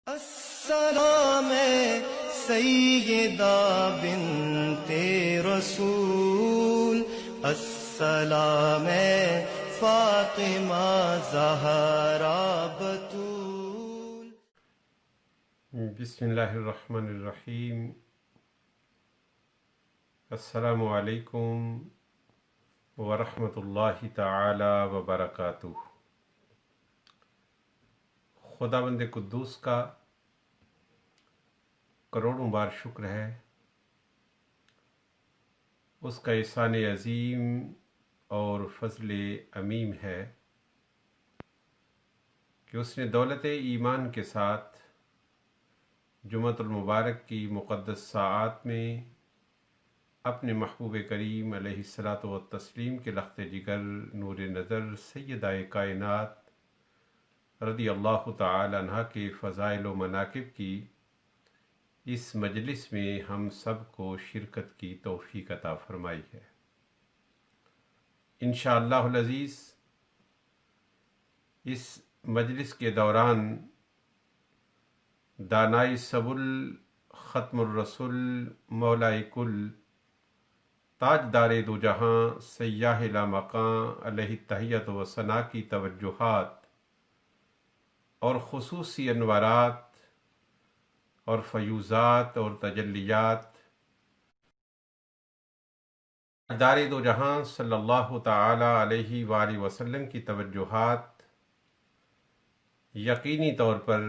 السلام سیدہ بنت رسول، السلام فاطمہ زہرا بتول۔ بسم اللہ الرحمن الرحیم۔ السلام علیکم ورحمۃ اللہ تعالی وبرکاتہ۔ خداوند قدوس کا کروڑوں بار شکر ہے، اس کا احسان عظیم اور فضل عمیم ہے کہ اس نے دولت ایمان کے ساتھ جمعۃ المبارک کی مقدس ساعات میں اپنے محبوب کریم علیہ الصلاۃ والتسلیم کے لخت جگر نور نظر سیدہ کائنات رضی اللہ تعالی عنہ کے فضائل و مناقب کی اس مجلس میں ہم سب کو شرکت کی توفیق عطا فرمائی ہے۔ انشاءاللہ العزیز اس مجلس کے دوران دانائی سبل ختم الرسل مولائے کل تاجدار دو جہاں سیاح لامکاں علیہ تحیت و ثنا کی توجہات اور خصوصی انوارات اور فیوزات اور تجلیات تاجدار دو جہاں صلی اللہ تعالی علیہ وآلہ وسلم کی توجہات یقینی طور پر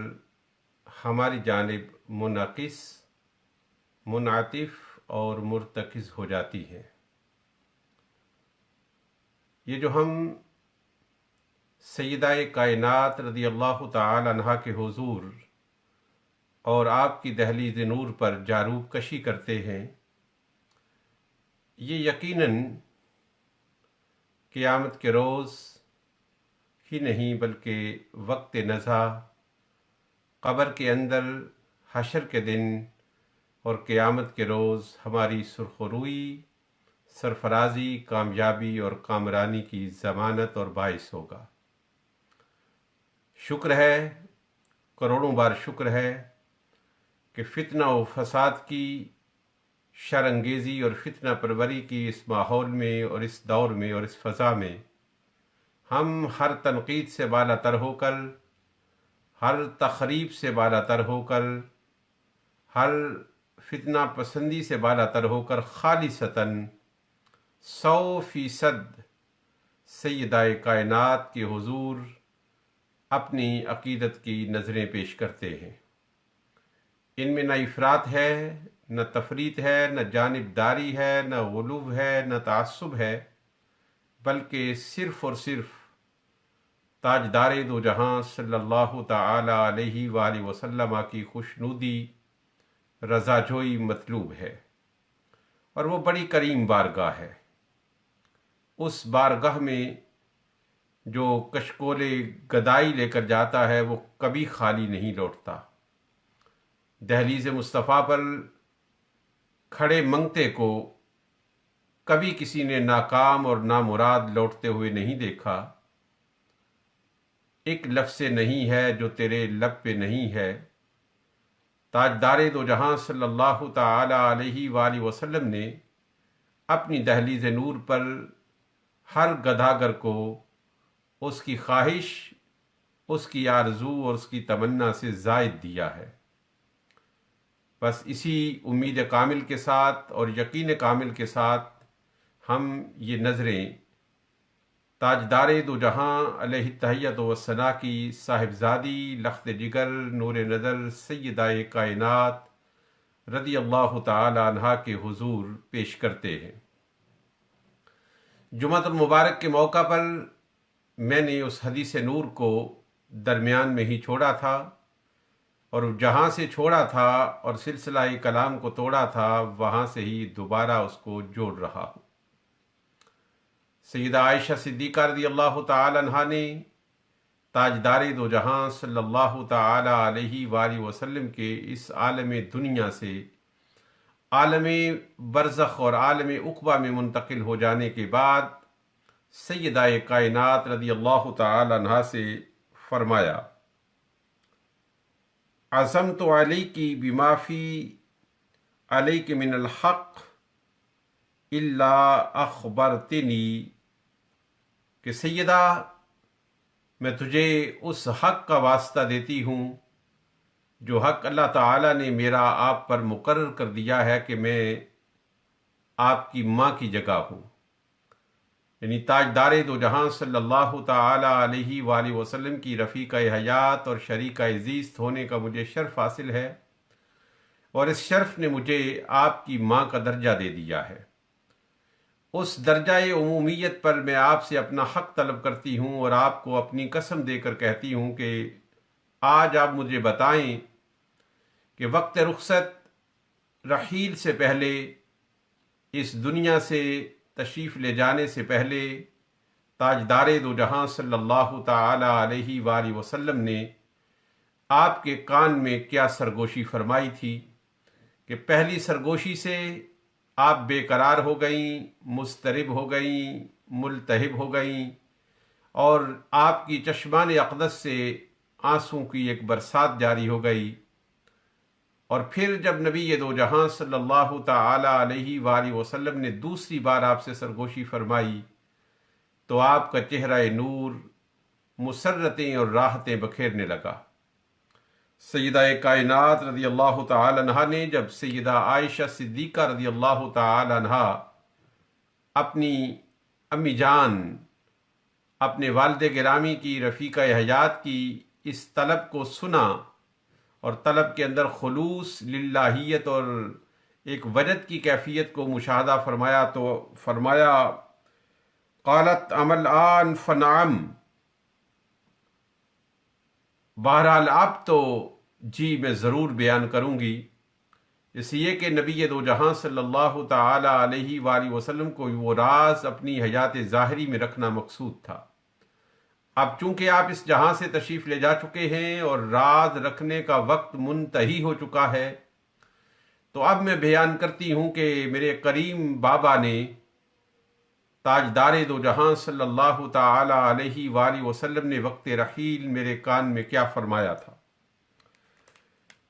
ہماری جانب منعکس، منعطف اور مرتکز ہو جاتی ہیں۔ یہ جو ہم سیدہ کائنات رضی اللہ تعالی عنہا کے حضور اور آپ کی دہلیز نور پر جاروب کشی کرتے ہیں، یہ یقیناً قیامت کے روز ہی نہیں بلکہ وقت نزا، قبر کے اندر، حشر کے دن اور قیامت کے روز ہماری سرخ روئی، سرفرازی، کامیابی اور کامرانی کی ضمانت اور باعث ہوگا۔ شکر ہے، کروڑوں بار شکر ہے کہ فتنہ و فساد کی، شر انگیزی اور فتنہ پروری کی اس ماحول میں اور اس دور میں اور اس فضا میں ہم ہر تنقید سے بالا تر ہو کر، ہر تخریب سے بالا تر ہو کر، ہر فتنہ پسندی سے بالا تر ہو کر خالصتاً 100% سیدہ کائنات کے حضور اپنی عقیدت کی نظریں پیش کرتے ہیں۔ ان میں نہ افراط ہے، نہ تفریط ہے، نہ جانبداری ہے، نہ غلو ہے، نہ تعصب ہے، بلکہ صرف اور صرف تاجدار دو جہاں صلی اللہ تعالی علیہ وآلہ وسلم کی خوشنودی، رضا جوئی مطلوب ہے، اور وہ بڑی کریم بارگاہ ہے۔ اس بارگاہ میں جو کشکول گدائی لے کر جاتا ہے وہ کبھی خالی نہیں لوٹتا۔ دہلیز مصطفیٰ پر کھڑے منگتے کو کبھی کسی نے ناکام اور نامراد لوٹتے ہوئے نہیں دیکھا۔ ایک لفظ نہیں ہے جو تیرے لب پہ نہیں ہے۔ تاجدار دو جہاں صلی اللہ تعالی علیہ وآلہ وسلم نے اپنی دہلیز نور پر ہر گداگر کو اس کی خواہش، اس کی آرزو اور اس کی تمنا سے زائد دیا ہے۔ بس اسی امید کامل کے ساتھ اور یقین کامل کے ساتھ ہم یہ نظریں تاجدار دو جہاں علیہ تحیت و ثنا کی صاحبزادی لخت جگر نور نظر سیدہ کائنات رضی اللہ تعالی عنہا کے حضور پیش کرتے ہیں۔ جمعۃ المبارک کے موقع پر میں نے اس حدیث نور کو درمیان میں ہی چھوڑا تھا، اور جہاں سے چھوڑا تھا اور سلسلہ کلام کو توڑا تھا وہاں سے ہی دوبارہ اس کو جوڑ رہا ہوں۔ سیدہ عائشہ صدیقہ رضی اللہ تعالی عنہا نے تاجدار دو جہاں صلی اللہ تعالی علیہ وآلہ وسلم کے اس عالم دنیا سے عالم برزخ اور عالم عقبہ میں منتقل ہو جانے کے بعد سیدہ کائنات رضی اللہ تعالی عنہا سے فرمایا، عزمت علیکی بما فی علیک من الحق الا اخبرتنی، کہ سیدہ میں تجھے اس حق کا واسطہ دیتی ہوں جو حق اللہ تعالیٰ نے میرا آپ پر مقرر کر دیا ہے کہ میں آپ کی ماں کی جگہ ہوں، یعنی تاجدار دو جہاں صلی اللہ تعالیٰ علیہ وآلہ وسلم کی رفیقہ حیات اور شریکہ زیست ہونے کا مجھے شرف حاصل ہے، اور اس شرف نے مجھے آپ کی ماں کا درجہ دے دیا ہے۔ اس درجہ عمومیت پر میں آپ سے اپنا حق طلب کرتی ہوں اور آپ کو اپنی قسم دے کر کہتی ہوں کہ آج آپ مجھے بتائیں کہ وقت رخصت رحیل سے پہلے، اس دنیا سے تشریف لے جانے سے پہلے، تاجدار دو جہاں صلی اللہ تعالی علیہ وآلہ وسلم نے آپ کے کان میں کیا سرگوشی فرمائی تھی کہ پہلی سرگوشی سے آپ بے قرار ہو گئیں، مضطرب ہو گئیں، ملتہب ہو گئیں، اور آپ کی چشمان اقدس سے آنسوں کی ایک برسات جاری ہو گئی۔ اور پھر جب نبی دو جہاں صلی اللہ تعالی علیہ وآلہ وسلم نے دوسری بار آپ سے سرگوشی فرمائی تو آپ کا چہرہ نور مسرتیں اور راحتیں بکھیرنے لگا۔ سیدہ کائنات رضی اللہ تعالی عنہا نے جب سیدہ عائشہ صدیقہ رضی اللہ تعالی عنہا اپنی امی جان، اپنے والد گرامی کی رفیقہ حیات کی اس طلب کو سنا اور طلب کے اندر خلوص، للہیت اور ایک وجد کی کیفیت کو مشاہدہ فرمایا تو فرمایا قالت عمل آن فنعم، بہرحال اب تو جی میں ضرور بیان کروں گی، اس لیے کہ نبی دو جہاں صلی اللہ تعالی علیہ وآلہ وسلم کو وہ راز اپنی حیات ظاہری میں رکھنا مقصود تھا۔ اب چونکہ آپ اس جہاں سے تشریف لے جا چکے ہیں اور راز رکھنے کا وقت منتہی ہو چکا ہے، تو اب میں بیان کرتی ہوں کہ میرے کریم بابا نے تاجدار دو جہاں صلی اللہ تعالی علیہ وآلہ وسلم نے وقت رحیل میرے کان میں کیا فرمایا تھا۔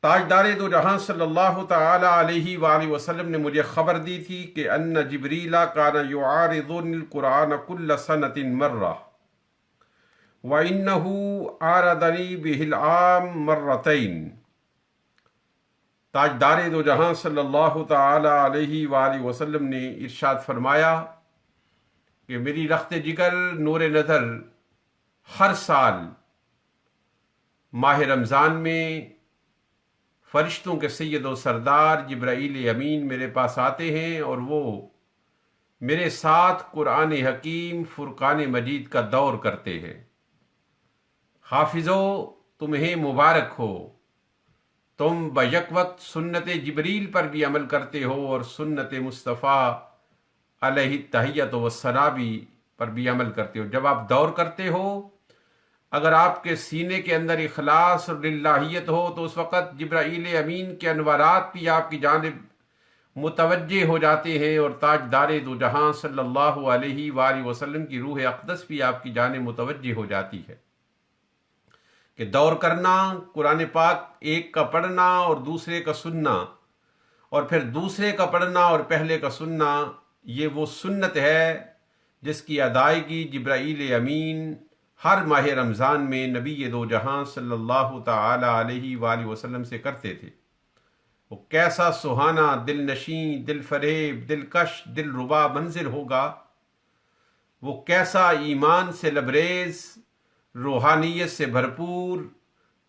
تاجدار دو جہاں صلی اللہ تعالی علیہ وآلہ وسلم نے مجھے خبر دی تھی کہ ان جبریل کان یعارضنی القرآن کل سنۃ مرہ وَإِنَّهُ عَارَضَنِي بِهِ الْعَامَ مَرَّتَيْن۔ تاجدار دو جہاں صلی اللہ تعالی علیہ وآلہ وسلم نے ارشاد فرمایا کہ میری رخت جگر نور نظر ہر سال ماہ رمضان میں فرشتوں کے سید و سردار جبرائیل امین میرے پاس آتے ہیں اور وہ میرے ساتھ قرآن حکیم فرقان مجید کا دور کرتے ہیں۔ حافظو تمہیں مبارک ہو، تم بیک وقت سنت جبریل پر بھی عمل کرتے ہو اور سنت مصطفیٰ علیہ التحیۃ والثناء پر بھی عمل کرتے ہو۔ جب آپ دور کرتے ہو، اگر آپ کے سینے کے اندر اخلاص اور للہیت ہو تو اس وقت جبرائیل امین کے انوارات بھی آپ کی جانب متوجہ ہو جاتے ہیں اور تاجدار دو جہاں صلی اللہ علیہ وآلہ وسلم کی روح اقدس بھی آپ کی جانب متوجہ ہو جاتی ہے کہ دور کرنا، قرآن پاک ایک کا پڑھنا اور دوسرے کا سننا، اور پھر دوسرے کا پڑھنا اور پہلے کا سننا، یہ وہ سنت ہے جس کی ادائیگی جبرائیل امین ہر ماہ رمضان میں نبی دو جہاں صلی اللہ تعالی علیہ وآلہ وسلم سے کرتے تھے۔ وہ کیسا سہانا، دل نشیں، دل فریب، دلکش، دل ربا منظر ہوگا، وہ کیسا ایمان سے لبریز، روحانیت سے بھرپور،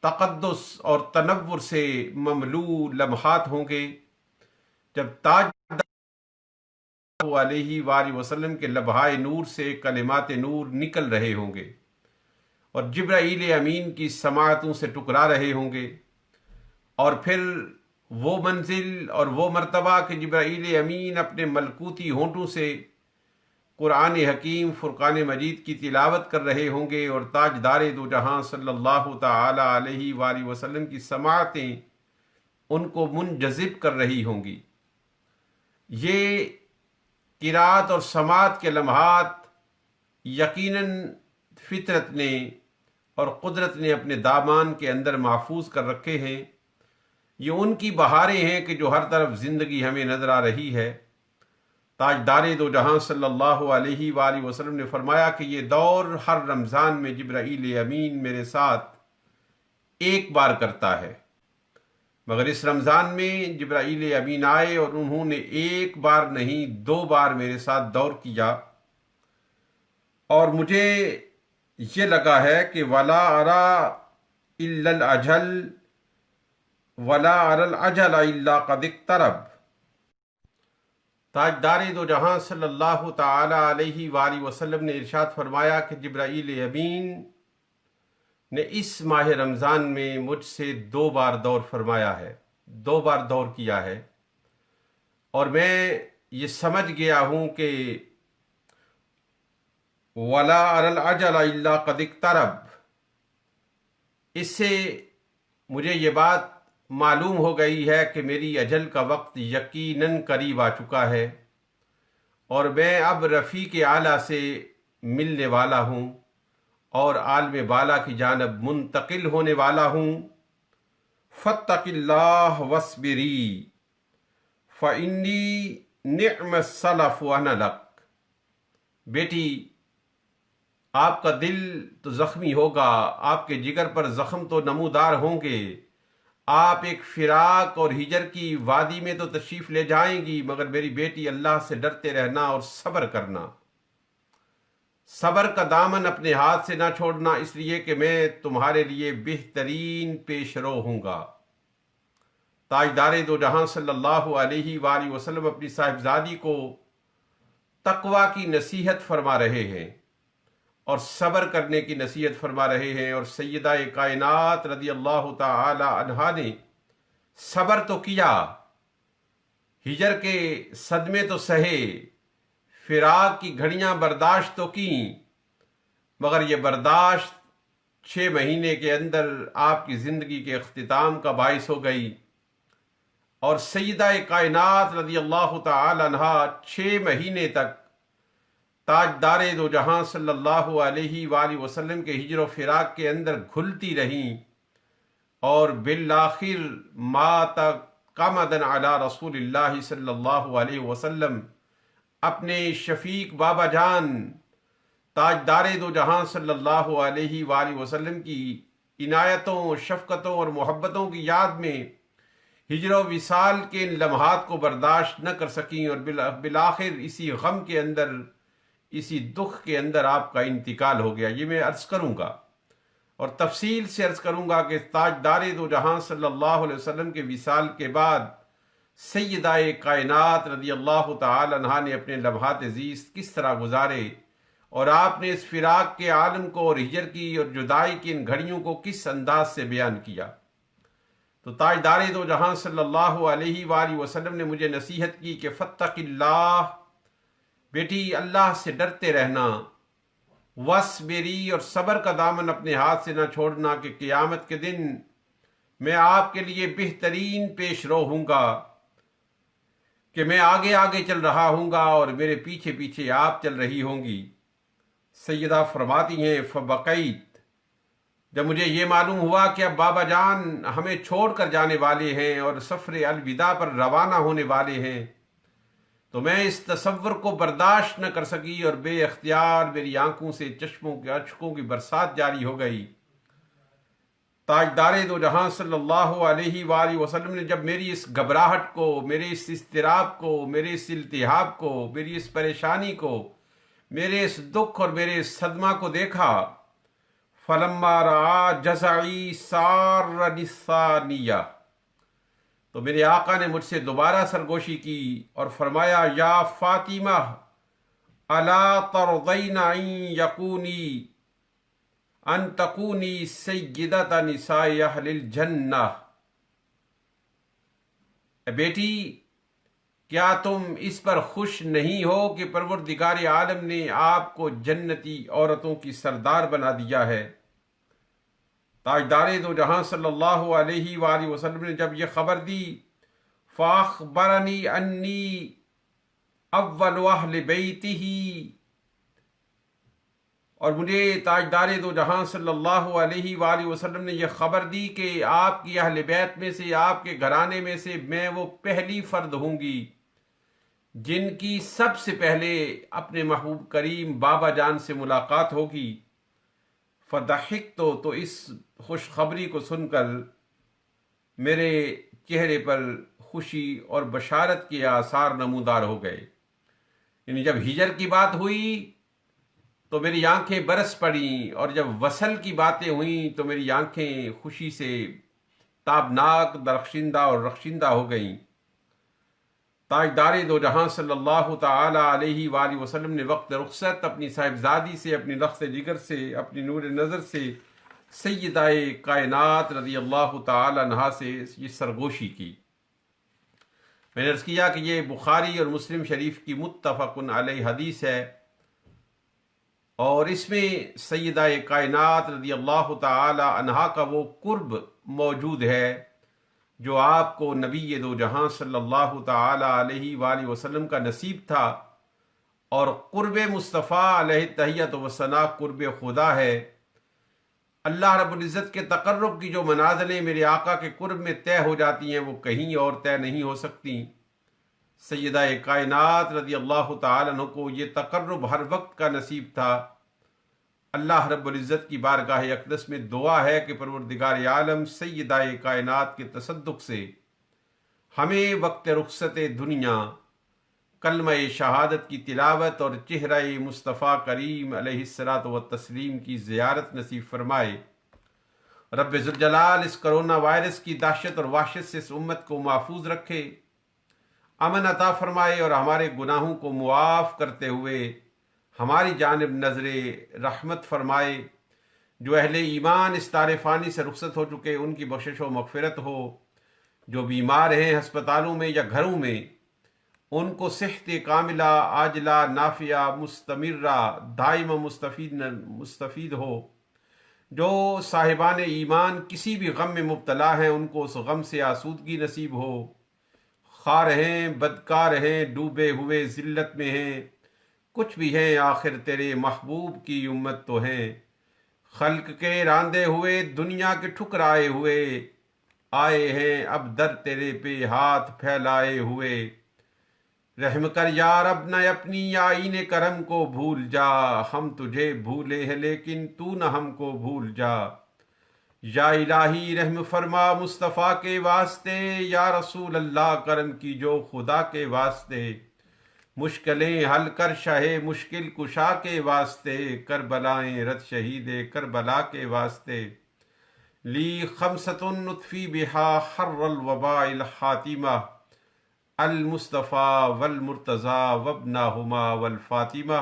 تقدس اور تنور سے مملو لمحات ہوں گے جب تاج علیہ وآلہ وسلم کے لبہائے نور سے کلمات نور نکل رہے ہوں گے اور جبرائیل امین کی سماعتوں سے ٹکرا رہے ہوں گے، اور پھر وہ منزل اور وہ مرتبہ کہ جبرائیل امین اپنے ملکوتی ہونٹوں سے قرآن حکیم فرقان مجید کی تلاوت کر رہے ہوں گے اور تاجدار دو جہاں صلی اللہ تعالی علیہ وآلہ وسلم کی سماعتیں ان کو منجذب کر رہی ہوں گی۔ یہ قرات اور سماعت کے لمحات یقیناً فطرت نے اور قدرت نے اپنے دامان کے اندر محفوظ کر رکھے ہیں، یہ ان کی بہاریں ہیں کہ جو ہر طرف زندگی ہمیں نظر آ رہی ہے۔ تاجدار دو جہاں صلی اللہ علیہ وآلہ وسلم نے فرمایا کہ یہ دور ہر رمضان میں جبرائیل امین میرے ساتھ ایک بار کرتا ہے، مگر اس رمضان میں جبرائیل امین آئے اور انہوں نے ایک بار نہیں 2 بار میرے ساتھ دور کیا، اور مجھے یہ لگا ہے کہ ولا ارا الا الاجل ولا ارى الاجل الا قد اقترب۔ تاجدار دو جہاں صلی اللہ تعالی علیہ وآلہ وسلم نے ارشاد فرمایا کہ جبرائیل امین نے اس ماہ رمضان میں مجھ سے 2 بار دور فرمایا ہے، 2 بار دور کیا ہے، اور میں یہ سمجھ گیا ہوں کہ ولا ارى الاجل الا قد اقترب، اس سے مجھے یہ بات معلوم ہو گئی ہے کہ میری اجل کا وقت یقیناً قریب آ چکا ہے، اور میں اب رفیق اعلیٰ سے ملنے والا ہوں اور عالم بالا کی جانب منتقل ہونے والا ہوں۔ فاتق اللہ واصبری فإنی نعم السلف وأنا لک۔ بیٹی، آپ کا دل تو زخمی ہوگا، آپ کے جگر پر زخم تو نمودار ہوں گے، آپ ایک فراق اور ہجر کی وادی میں تو تشریف لے جائیں گی، مگر میری بیٹی اللہ سے ڈرتے رہنا اور صبر کرنا، صبر کا دامن اپنے ہاتھ سے نہ چھوڑنا، اس لیے کہ میں تمہارے لیے بہترین پیش رو ہوں گا۔ تاجدار دو جہاں صلی اللہ علیہ وآلہ وسلم اپنی صاحبزادی کو تقوی کی نصیحت فرما رہے ہیں اور صبر کرنے کی نصیحت فرما رہے ہیں، اور سیدہ کائنات رضی اللہ تعالی عنہا نے صبر تو کیا، ہجر کے صدمے تو سہے، فراق کی گھڑیاں برداشت تو کی، مگر یہ برداشت 6 مہینے کے اندر آپ کی زندگی کے اختتام کا باعث ہو گئی، اور سیدہ کائنات رضی اللہ تعالی عنہا 6 مہینے تک تاجدار دو جہاں صلی اللہ علیہ وآلہ وسلم کے ہجر و فراق کے اندر گھلتی رہیں، اور بالآخر مات قمدا علی رسول اللہ صلی اللہ علیہ وسلم اپنے شفیق بابا جان تاجدار دو جہاں صلی اللہ علیہ وآلہ وسلم کی عنایتوں، شفقتوں اور محبتوں کی یاد میں ہجر و وصال کے ان لمحات کو برداشت نہ کر سکیں، اور بالآخر اسی غم کے اندر، اسی دکھ کے اندر آپ کا انتقال ہو گیا۔ یہ میں عرض کروں گا اور تفصیل سے عرض کروں گا کہ تاجدار دو جہاں صلی اللہ علیہ وسلم کے وصال کے بعد سیدہ کائنات رضی اللہ تعالی عنہا نے اپنے لمحات زیست کس طرح گزارے، اور آپ نے اس فراق کے عالم کو اور ہجر کی اور جدائی کی ان گھڑیوں کو کس انداز سے بیان کیا۔ تو تاجدار دو جہاں صلی اللہ علیہ وآلہ وسلم نے مجھے نصیحت کی کہ فاتق اللہ، بیٹی اللہ سے ڈرتے رہنا، واصبری، اور صبر کا دامن اپنے ہاتھ سے نہ چھوڑنا، کہ قیامت کے دن میں آپ کے لیے بہترین پیش رو ہوں گا، کہ میں آگے آگے چل رہا ہوں گا اور میرے پیچھے پیچھے آپ چل رہی ہوں گی۔ سیدہ فرماتی ہیں فبقیت، جب مجھے یہ معلوم ہوا کہ اب بابا جان ہمیں چھوڑ کر جانے والے ہیں اور سفر الوداع پر روانہ ہونے والے ہیں، تو میں اس تصور کو برداشت نہ کر سکی، اور بے اختیار میری آنکھوں سے چشموں کے اشکوں کی برسات جاری ہو گئی۔ تاجدار دو جہاں صلی اللہ علیہ وآلہ وسلم نے جب میری اس گھبراہٹ کو، میرے اس اضطراب کو، میرے اس التہاب کو، میری اس پریشانی کو، میرے اس دکھ اور میرے اس صدمہ کو دیکھا، فلما رعا جزعی سار للثانیہ، تو میرے آقا نے مجھ سے دوبارہ سرگوشی کی اور فرمایا یا فاطمہ الا ترضین ان تکونی سیدۃ نساء اہل الجنہ، بیٹی کیا تم اس پر خوش نہیں ہو کہ پروردگار عالم نے آپ کو جنتی عورتوں کی سردار بنا دیا ہے۔ تاجدار دو جہاں صلی اللہ علیہ وآلہ وسلم نے جب یہ خبر دی، فاخبرنی انی اول اہل بیتہ، اور مجھے تاجدار دو جہاں صلی اللہ علیہ وآلہ وسلم نے یہ خبر دی کہ آپ کی اہل بیت میں سے، آپ کے گھرانے میں سے میں وہ پہلی فرد ہوں گی جن کی سب سے پہلے اپنے محبوب کریم بابا جان سے ملاقات ہوگی۔ فضحکت، تو اس خوشخبری کو سن کر میرے چہرے پر خوشی اور بشارت کے آثار نمودار ہو گئے۔ یعنی جب ہجر کی بات ہوئی تو میری آنکھیں برس پڑیں، اور جب وصل کی باتیں ہوئیں تو میری آنکھیں خوشی سے تابناک، درخشندہ اور رخشندہ ہو گئیں۔ تاجدار دو جہاں صلی اللہ تعالی علیہ وآلہ وسلم نے وقت رخصت اپنی صاحبزادی سے، اپنی لخت جگر سے، اپنی نور نظر سے سیدہ کائنات رضی اللہ تعالی عنہا سے یہ سرگوشی کی۔ میں نے عرض کیا کہ یہ بخاری اور مسلم شریف کی متفق علیہ حدیث ہے، اور اس میں سیدہ کائنات رضی اللہ تعالی عنہا کا وہ قرب موجود ہے جو آپ کو نبی دو جہاں صلی اللہ تعالی علیہ وآلہ وسلم کا نصیب تھا، اور قرب مصطفیٰ علیہ تحیت و ثنا قرب خدا ہے۔ اللہ رب العزت کے تقرب کی جو منازلیں میرے آقا کے قرب میں طے ہو جاتی ہیں وہ کہیں اور طے نہیں ہو سکتی۔ سیدہ کائنات رضی اللہ تعالیٰ عنہ کو یہ تقرب ہر وقت کا نصیب تھا۔ اللہ رب العزت کی بارگاہ اقدس میں دعا ہے کہ پروردگار عالم سیدہ کائنات کے تصدق سے ہمیں وقت رخصت دنیا کلمہ شہادت کی تلاوت اور چہرہ مصطفیٰ کریم علیہ الصلاۃ والتسلیم کی زیارت نصیب فرمائے۔ رب ذوالجلال اس کرونا وائرس کی دہشت اور وحشت سے اس امت کو محفوظ رکھے، امن عطا فرمائے، اور ہمارے گناہوں کو معاف کرتے ہوئے ہماری جانب نظر رحمت فرمائے۔ جو اہل ایمان اس دار فانی سے رخصت ہو چکے ان کی بخشش و مغفرت ہو، جو بیمار ہیں ہسپتالوں میں یا گھروں میں ان کو صحت کاملہ، عاجلہ، نافعہ، مستمرہ، دائم مستفید ہو۔ جو صاحبان ایمان کسی بھی غم میں مبتلا ہیں ان کو اس غم سے آسودگی نصیب ہو۔ خار ہیں، بدکار ہیں، ڈوبے ہوئے ذلت میں ہیں، کچھ بھی ہیں آخر تیرے محبوب کی امت تو ہیں۔ خلق کے راندے ہوئے، دنیا کے ٹھکرائے ہوئے، آئے ہیں اب در تیرے پہ ہاتھ پھیلائے ہوئے۔ رحم کر یا رب نہ اپنی آئین کرم کو بھول جا، ہم تجھے بھولے ہیں لیکن تو نہ ہم کو بھول جا۔ یا الہی رحم فرما مصطفیٰ کے واسطے، یا رسول اللہ کرم کی جو خدا کے واسطے۔ مشکلیں حل کر شاہ مشکل کشا کے واسطے، کربلائیں رت شہید کربلا کے واسطے۔ لی خمسۃ نطفی بہا حر الوباء الحاتمہ، المصطفیٰ والمرتضیٰ وابنہما والفاطمہ۔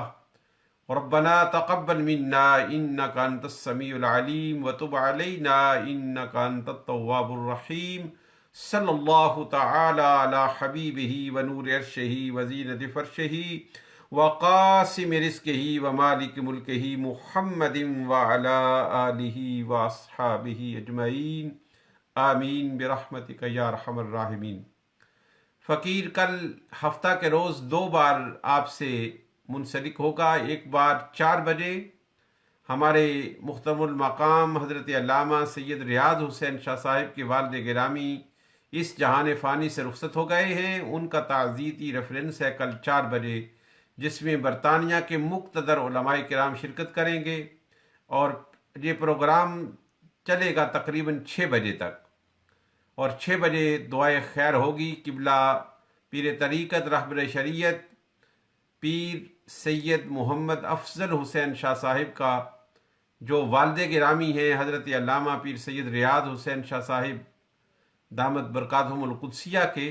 ربنا تقبل منا انک انت السمیع العلیم وتب علینا انک انت التواب الرحیم۔ صلی اللہ تعالی علی حبیبہ ونور عرشہ وزینت فرشہ وقاسم رزقہ ومالک ملکہ محمد وعلی آلہ واصحابہ اجمعین، آمین برحمتک یا ارحم الراحمین۔ فقیر کل ہفتہ کے روز 2 بار آپ سے منسلک ہوگا۔ ایک بار 4 بجے ہمارے محترم المقام حضرت علامہ سید ریاض حسین شاہ صاحب کے والد گرامی اس جہان فانی سے رخصت ہو گئے ہیں۔ ان کا تعزیتی ریفرنس ہے کل 4 بجے، جس میں برطانیہ کے مقتدر علماء کرام شرکت کریں گے، اور یہ پروگرام چلے گا تقریباً 6 بجے تک، اور 6 بجے دعائے خیر ہوگی۔ قبلہ پیر طریقت رہبر شریعت پیر سید محمد افضل حسین شاہ صاحب کا، جو والد گرامی ہیں حضرت علامہ پیر سید ریاض حسین شاہ صاحب دامت برکاتہم القدسیہ کے،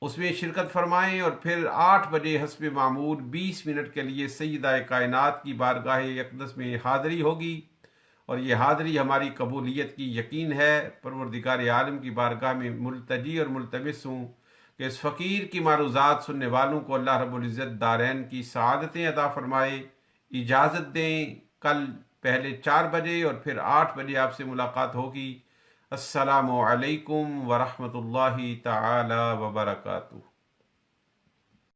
اس میں شرکت فرمائیں، اور پھر 8 بجے حسب معمول 20 منٹ کے لیے سیدہ کائنات کی بارگاہ اقدس میں حاضری ہوگی، اور یہ حاضری ہماری قبولیت کی یقین ہے۔ پروردگار عالم کی بارگاہ میں ملتجی اور ملتمس ہوں کہ اس فقیر کی معروضات سننے والوں کو اللہ رب العزت دارین کی سعادتیں عطا فرمائے۔ اجازت دیں کل پہلے 4 بجے اور پھر 8 بجے آپ سے ملاقات ہوگی۔ السلام علیکم ورحمۃ اللہ تعالی وبرکاتہ۔